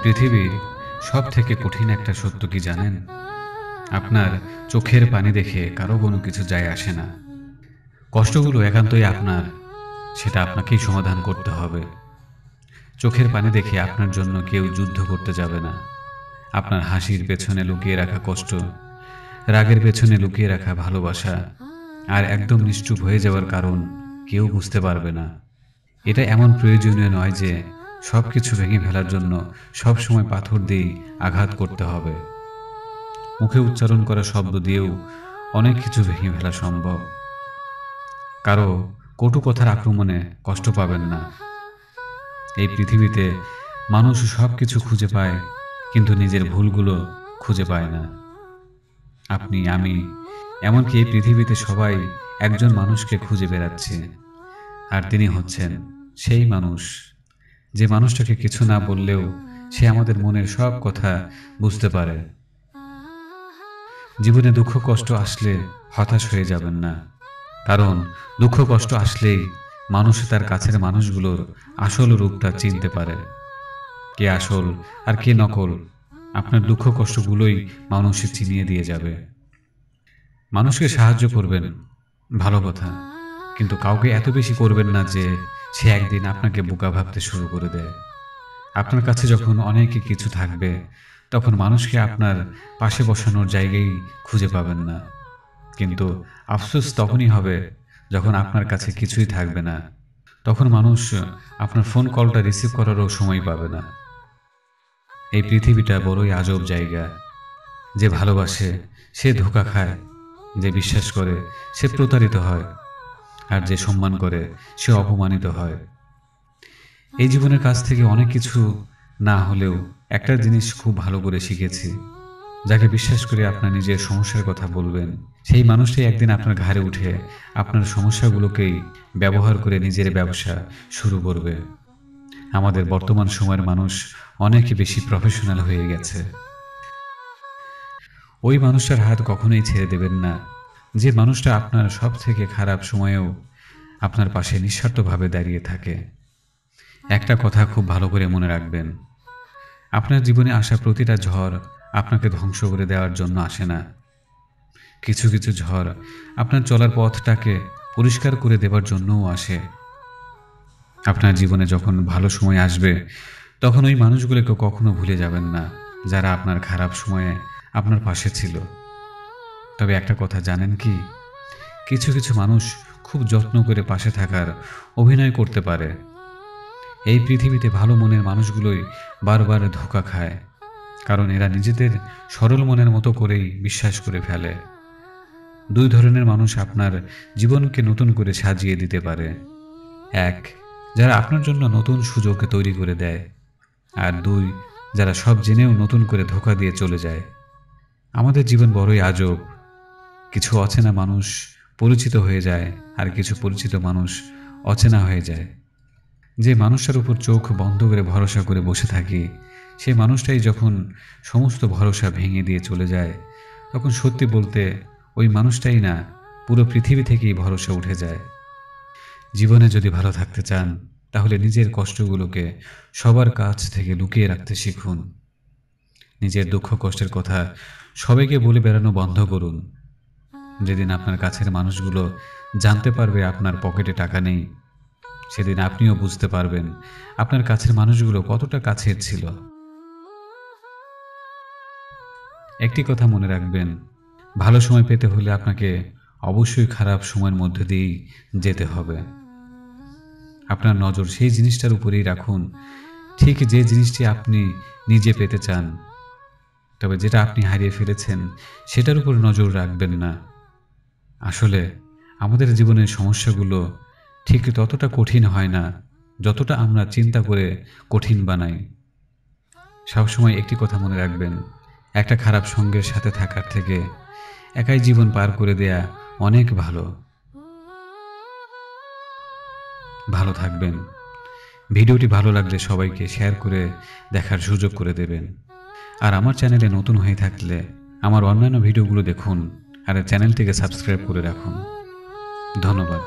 পৃথিবীর সব থেকে কঠিন একটা সত্য কি জানেন? আপনার চোখের পানি দেখে কারো কোনো কিছু যায় আসে না। কষ্টগুলো একান্তই আপনার, সেটা আপনাকেই সমাধান করতে হবে। চোখের পানি দেখে আপনার জন্য কেউ যুদ্ধ করতে যাবে না। আপনার হাসির পেছনে লুকিয়ে রাখা কষ্ট, রাগের পেছনে লুকিয়ে রাখা ভালোবাসা আর একদম নিশ্চুপ হয়ে যাওয়ার কারণ কেউ বুঝতে পারবে না। এটা এমন প্রয়োজনীয় নয় যে সবকিছু ভেঙে ফেলার জন্য সব সময় পাথর দিয়েই আঘাত করতে হবে। মুখে উচ্চারণ করা শব্দ দিয়েও অনেক কিছু ভেঙে ফেলা সম্ভব। কারো কটু কথার আক্রমণে কষ্ট পাবেন না। এই পৃথিবীতে মানুষ সবকিছু খুঁজে পায়, কিন্তু নিজের ভুলগুলো খুঁজে পায় না। আপনি, আমি, এমনকি এই পৃথিবীতে সবাই একজন মানুষকে খুঁজে বেড়াচ্ছে, আর তিনি হচ্ছেন সেই মানুষ, যে মানুষটাকে কিছু না বললেও সে আমাদের মনের সব কথা বুঝতে পারে। জীবনে দুঃখ কষ্ট আসলে হতাশ হয়ে যাবেন না, কারণ দুঃখ কষ্ট আসলেই মানুষ তার কাছের মানুষগুলোর আসল রূপটা চিনতে পারে। কে আসল আর কে নকল, আপনার দুঃখ কষ্টগুলোই মানুষ চিনিয়ে দিয়ে যাবে। মানুষকে সাহায্য করবেন, ভালো কথা, কিন্তু কাউকে এত বেশি করবেন না যে সে একদিন আপনাকে বোকা ভাবতে শুরু করে দেয়। আপনার কাছে যখন অনেক কিছু থাকবে, তখন মানুষকে আপনার পাশে বসানোর জায়গায় খুঁজে পাবেন না। কিন্তু আফসোস তখনই হবে যখন আপনার কাছে কিছুই থাকবে না। তখন মানুষ আপনার ফোন কলটা রিসিভ করারও সময় পাবে না। এই পৃথিবীটা বড়ই আজব জায়গা। যে ভালোবাসে সে ধোঁকা খায়, যে বিশ্বাস করে সে প্রতারিত হয়, আর যে সম্মান করে সে অপমানিত হয়। এই জীবনের কাছ থেকে অনেক কিছু না হলেও একটা জিনিস খুব ভালো করে শিখেছি। যাকে বিশ্বাস করে আপনার নিজের সমস্যার কথা বলবেন, সেই মানুষটাই একদিন আপনার ঘাড়ে উঠে আপনার সমস্যাগুলোকেই ব্যবহার করে নিজের ব্যবসা শুরু করবে। আমাদের বর্তমান সময়ের মানুষ অনেক বেশি প্রফেশনাল হয়ে গেছে। ওই মানুষটার হাত কখনোই ছেড়ে দেবেন না, যে মানুষটা আপনার সব থেকে খারাপ সময়েও আপনার পাশে নিঃস্বার্থভাবে দাঁড়িয়ে থাকে। একটা কথা খুব ভালো করে মনে রাখবেন, আপনার জীবনে আসা প্রতিটা ঝড় আপনাকে ধ্বংস করে দেওয়ার জন্য আসে না। কিছু কিছু ঝড় আপনার চলার পথটাকে পরিষ্কার করে দেওয়ার জন্যও আসে। আপনার জীবনে যখন ভালো সময় আসবে, তখন ওই মানুষগুলোকে কখনো ভুলে যাবেন না, যারা আপনার খারাপ সময়ে আপনার পাশে ছিল। তবে একটা কথা জানেন কি, কিছু কিছু মানুষ খুব যত্ন করে পাশে থাকার অভিনয় করতে পারে। এই পৃথিবীতে ভালো মনের মানুষগুলোই বারবার ধোঁকা খায়, কারণ এরা নিজেদের সরল মনের মতো করেই বিশ্বাস করে ফেলে। দুই ধরনের মানুষ আপনার জীবনকে নতুন করে সাজিয়ে দিতে পারে। এক, যারা আপনার জন্য নতুন সুযোগ তৈরি করে দেয়, আর দুই, যারা সব জেনেও নতুন করে ধোঁকা দিয়ে চলে যায়। আমাদের জীবন বড়ই আজব। কিছু অচেনা মানুষ পরিচিত হয়ে যায়, আর কিছু পরিচিত মানুষ অচেনা হয়ে যায়। যে মানুষটার উপর চোখ বন্ধ করে ভরসা করে বসে থাকি, সেই মানুষটাই যখন সমস্ত ভরসা ভেঙে দিয়ে চলে যায়, তখন সত্যি বলতে ওই মানুষটাই না, পুরো পৃথিবী থেকেই ভরসা উঠে যায়। জীবনে যদি ভালো থাকতে চান, তাহলে নিজের কষ্টগুলোকে সবার কাছ থেকে লুকিয়ে রাখতে শিখুন। নিজের দুঃখ কষ্টের কথা সবাইকে বলে বেড়ানো বন্ধ করুন। যেদিন আপনার কাছের মানুষগুলো জানতে পারবে আপনার পকেটে টাকা নেই, সেদিন আপনিও বুঝতে পারবেন আপনার কাছের মানুষগুলো কতটা কাছের ছিল। একটি কথা মনে রাখবেন, ভালো সময় পেতে হলে আপনাকে অবশ্যই খারাপ সময়ের মধ্যে দিয়েই যেতে হবে। আপনার নজর সেই জিনিসটার উপরেই রাখুন, ঠিক যে জিনিসটি আপনি নিজে পেতে চান। তবে যেটা আপনি হারিয়ে ফেলেছেন, সেটার উপর নজর রাখবেন না। আসলে আমাদের জীবনের সমস্যাগুলো ঠিক ততটা কঠিন হয় না, যতটা আমরা চিন্তা করে কঠিন বানাই। সবসময় একটি কথা মনে রাখবেন, একটা খারাপ সঙ্গের সাথে থাকার থেকে একাই জীবন পার করে দেয়া অনেক ভালো। ভালো থাকবেন। ভিডিওটি ভালো লাগলে সবাইকে শেয়ার করে দেখার সুযোগ করে দেবেন। আর আমার চ্যানেলে নতুন হয়ে থাকলে আমার অন্যান্য ভিডিওগুলো দেখুন, আর চ্যানেলটিকে সাবস্ক্রাইব করে রাখুন। ধন্যবাদ।